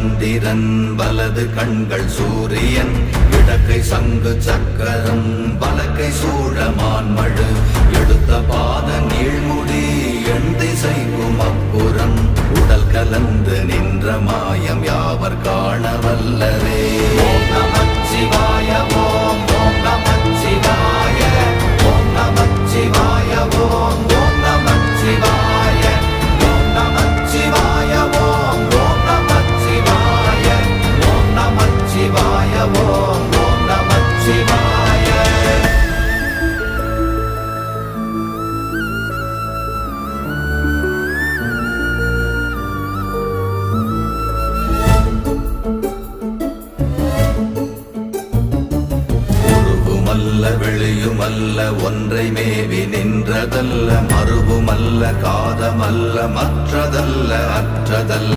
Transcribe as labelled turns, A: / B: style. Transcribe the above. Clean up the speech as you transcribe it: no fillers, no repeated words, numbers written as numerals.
A: சந்திரன் வலது கண்கள் சூரியன் இடக்கை சங்கு சக்கரம் வலக்கை சூழமான்மழு எடுத்த பாத நீழ்முடி எண் திசைக்கும் அப்புறம் உடல் கலந்து நின்ற மாயம் யாவர் காண வல்லரே. ஓம் நமச்சிவாய ஓம் ஓம் நமச்சிவாய ஓம் நமச்சிவாய ஓம் ஓம் நமச்சிவாய ஓம் நமச்சிவாய ஓம் ஓம் நமச்சிவாய ஓம் நமச்சிவாய ஓம் ஓம் நமச்சிவாய. வெளியுமல்ல ஒன்றை மேவி நின்றதல்ல மறுவுமல்ல காதமல்ல மற்றதல்ல அற்றதல்ல